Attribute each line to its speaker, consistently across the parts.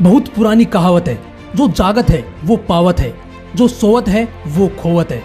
Speaker 1: बहुत पुरानी कहावत है, जो जागत है वो पावत है, जो सोवत है वो खोवत है।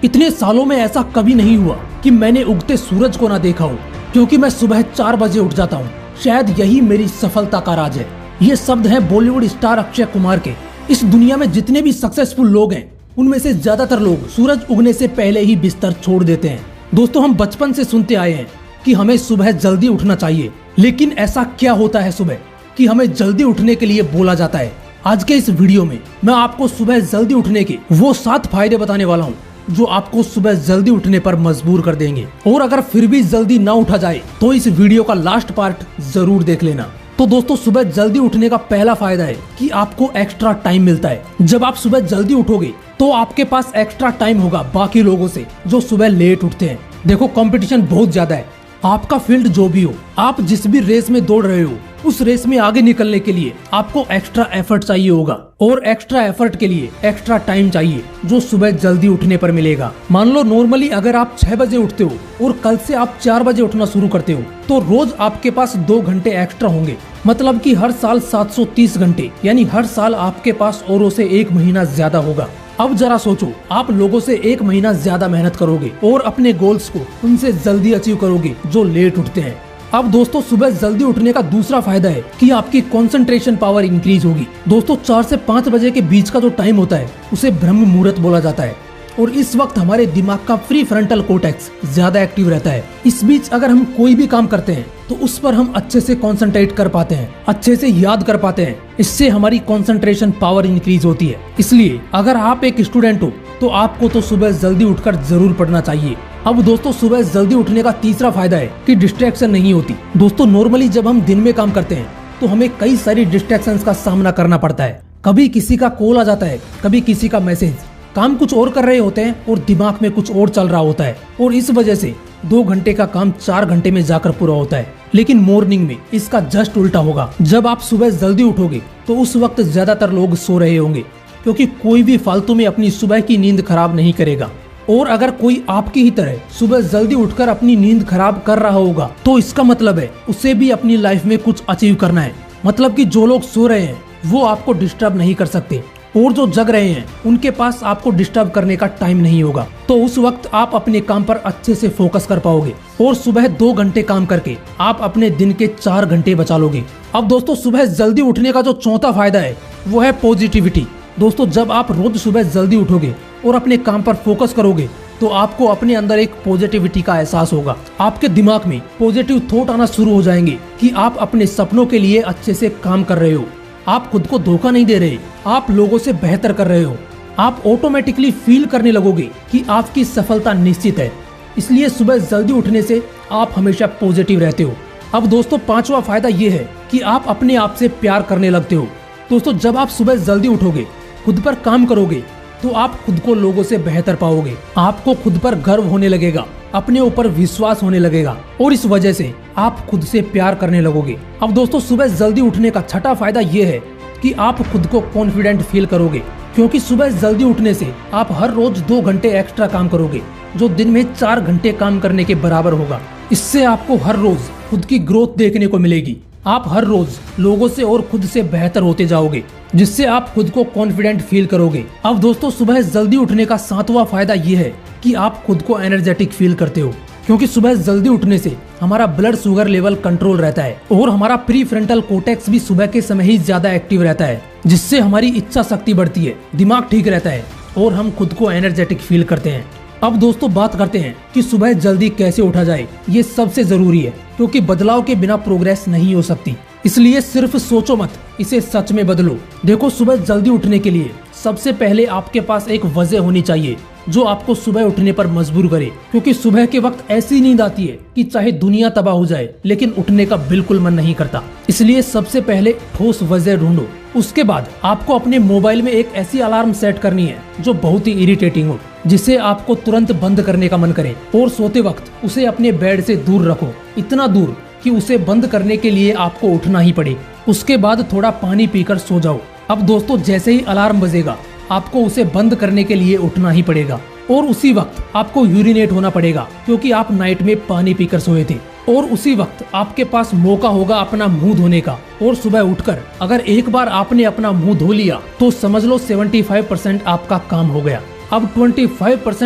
Speaker 1: इतने सालों में ऐसा कभी नहीं हुआ कि मैंने उगते सूरज को ना देखा हो, क्योंकि मैं सुबह 4 बजे उठ जाता हूँ। शायद यही मेरी सफलता का राज है। ये शब्द हैं बॉलीवुड स्टार अक्षय कुमार के। इस दुनिया में जितने भी सक्सेसफुल लोग हैं, उनमें से ज्यादातर लोग सूरज उगने से पहले ही बिस्तर छोड़ देते हैं। दोस्तों, हम बचपन से सुनते आए हैं कि हमें सुबह जल्दी उठना चाहिए, लेकिन ऐसा क्या होता है सुबह कि हमें जल्दी उठने के लिए बोला जाता है? आज के इस वीडियो में मैं आपको सुबह जल्दी उठने के वो 7 फायदे बताने वाला हूँ जो आपको सुबह जल्दी उठने पर मजबूर कर देंगे। और अगर फिर भी जल्दी ना उठा जाए तो इस वीडियो का लास्ट पार्ट जरूर देख लेना। तो दोस्तों, सुबह जल्दी उठने का पहला फायदा है कि आपको एक्स्ट्रा टाइम मिलता है। जब आप सुबह जल्दी उठोगे तो आपके पास एक्स्ट्रा टाइम होगा बाकी लोगों से जो सुबह लेट उठते हैं। देखो, कंपटीशन बहुत ज्यादा है। आपका फील्ड जो भी हो, आप जिस भी रेस में दौड़ रहे हो, उस रेस में आगे निकलने के लिए आपको एक्स्ट्रा एफर्ट चाहिए होगा, और एक्स्ट्रा एफर्ट के लिए एक्स्ट्रा टाइम चाहिए जो सुबह जल्दी उठने पर मिलेगा। मान लो नॉर्मली अगर आप 6 बजे उठते हो और कल से आप 4 बजे उठना शुरू करते हो, तो रोज आपके पास 2 घंटे एक्स्ट्रा होंगे। मतलब कि हर साल 730 घंटे, यानी हर साल आपके पास औरों से 1 महीना ज्यादा होगा। अब जरा सोचो, आप लोगों से 1 महीना ज्यादा मेहनत करोगे और अपने गोल्स को उनसे जल्दी अचीव करोगे जो लेट उठते हैं। अब दोस्तों, सुबह जल्दी उठने का दूसरा फायदा है कि आपकी कंसंट्रेशन पावर इंक्रीज होगी। दोस्तों, 4 से 5 बजे के बीच का जो टाइम होता है उसे ब्रह्म मुहूर्त बोला जाता है, और इस वक्त हमारे दिमाग का प्री फ्रंटल कोर्टेक्स ज्यादा एक्टिव रहता है। इस बीच अगर हम कोई भी काम करते हैं तो उस पर हम अच्छे से कंसंट्रेट कर पाते हैं, अच्छे से याद कर पाते हैं। इससे हमारी कंसंट्रेशन पावर इंक्रीज होती है। इसलिए अगर आप एक स्टूडेंट हो तो आपको तो सुबह जल्दी उठकर जरूर पढ़ना चाहिए। अब दोस्तों, सुबह जल्दी उठने का तीसरा फायदा है कि डिस्ट्रैक्शन नहीं होती। दोस्तों, नॉर्मली जब हम दिन में काम करते हैं तो हमें कई सारी डिस्ट्रैक्शंस का सामना करना पड़ता है। कभी किसी का कॉल आ जाता है, कभी किसी का मैसेज। काम कुछ और कर रहे होते हैं और दिमाग में कुछ और चल रहा होता है, और इस वजह से 2 घंटे का काम 4 घंटे में जाकर पूरा होता है। लेकिन मॉर्निंग में इसका जस्ट उल्टा होगा। जब आप सुबह जल्दी उठोगे तो उस वक्त ज्यादातर लोग सो रहे होंगे, क्योंकि कोई भी फालतू में अपनी सुबह की नींद खराब नहीं करेगा। और अगर कोई आपकी ही तरह सुबह जल्दी उठकर अपनी नींद खराब कर रहा होगा तो इसका मतलब है उसे भी अपनी लाइफ में कुछ अचीव करना है। मतलब कि जो लोग सो रहे हैं वो आपको डिस्टर्ब नहीं कर सकते, और जो जग रहे हैं उनके पास आपको डिस्टर्ब करने का टाइम नहीं होगा। तो उस वक्त आप अपने काम पर अच्छे से फोकस कर पाओगे, और सुबह 2 घंटे काम करके आप अपने दिन के 4 घंटे बचा लोगे। अब दोस्तों, सुबह जल्दी उठने का जो चौथा फायदा है वो है पॉजिटिविटी। दोस्तों, जब आप रोज सुबह जल्दी उठोगे और अपने काम पर फोकस करोगे तो आपको अपने अंदर एक पॉजिटिविटी का एहसास होगा। आपके दिमाग में पॉजिटिव थॉट आना शुरू हो जाएंगे कि आप अपने सपनों के लिए अच्छे से काम कर रहे हो। आप खुद को धोखा नहीं दे रहे, आप लोगों से बेहतर कर रहे हो। आप ऑटोमेटिकली फील करने लगोगे कि आपकी सफलता निश्चित है। इसलिए सुबह जल्दी उठने से आप हमेशा पॉजिटिव रहते हो। अब दोस्तों, 5वां फायदा ये है कि आप अपने आप से प्यार करने लगते हो। दोस्तों, जब आप सुबह जल्दी उठोगे, खुद पर काम करोगे, तो आप खुद को लोगों से बेहतर पाओगे। आपको खुद पर गर्व होने लगेगा, अपने ऊपर विश्वास होने लगेगा, और इस वजह से आप खुद से प्यार करने लगोगे। अब दोस्तों, सुबह जल्दी उठने का 6वां फायदा ये है कि आप खुद को कॉन्फिडेंट फील करोगे, क्योंकि सुबह जल्दी उठने से आप हर रोज 2 घंटे एक्स्ट्रा काम करोगे, जो दिन में 4 घंटे काम करने के बराबर होगा। इससे आपको हर रोज खुद की ग्रोथ देखने को मिलेगी। आप हर रोज लोगों से और खुद से बेहतर होते जाओगे, जिससे आप खुद को कॉन्फिडेंट फील करोगे। अब दोस्तों, सुबह जल्दी उठने का 7वां फायदा ये है कि आप खुद को एनर्जेटिक फील करते हो, क्योंकि सुबह जल्दी उठने से हमारा ब्लड शुगर लेवल कंट्रोल रहता है, और हमारा प्री फ्रंटल कोर्टेक्स भी सुबह के समय ही ज्यादा एक्टिव रहता है, जिससे हमारी इच्छा शक्ति बढ़ती है, दिमाग ठीक रहता है, और हम खुद को एनर्जेटिक फील करते हैं। अब दोस्तों, बात करते हैं कि सुबह जल्दी कैसे उठा जाए। ये सबसे जरूरी है, क्योंकि बदलाव के बिना प्रोग्रेस नहीं हो सकती। इसलिए सिर्फ सोचो मत, इसे सच में बदलो। देखो, सुबह जल्दी उठने के लिए सबसे पहले आपके पास एक वजह होनी चाहिए जो आपको सुबह उठने पर मजबूर करे, क्योंकि सुबह के वक्त ऐसी नींद आती है कि चाहे दुनिया तबाह हो जाए लेकिन उठने का बिल्कुल मन नहीं करता। इसलिए सबसे पहले ठोस वजह ढूंढो। उसके बाद आपको अपने मोबाइल में एक ऐसी अलार्म सेट करनी है जो बहुत ही इरिटेटिंग हो, जिसे आपको तुरंत बंद करने का मन करे, और सोते वक्त उसे अपने बेड से दूर रखो, इतना दूर कि उसे बंद करने के लिए आपको उठना ही पड़े। उसके बाद थोड़ा पानी पीकर सो जाओ। अब दोस्तों, जैसे ही अलार्म बजेगा आपको उसे बंद करने के लिए उठना ही पड़ेगा, और उसी वक्त आपको यूरिनेट होना पड़ेगा, क्योंकि आप नाइट में पानी पीकर सोए थे। और उसी वक्त आपके पास मौका होगा अपना मुंह धोने का। और सुबह उठकर अगर एक बार आपने अपना मुंह धो लिया तो समझ लो 75% आपका काम हो गया। अब 25%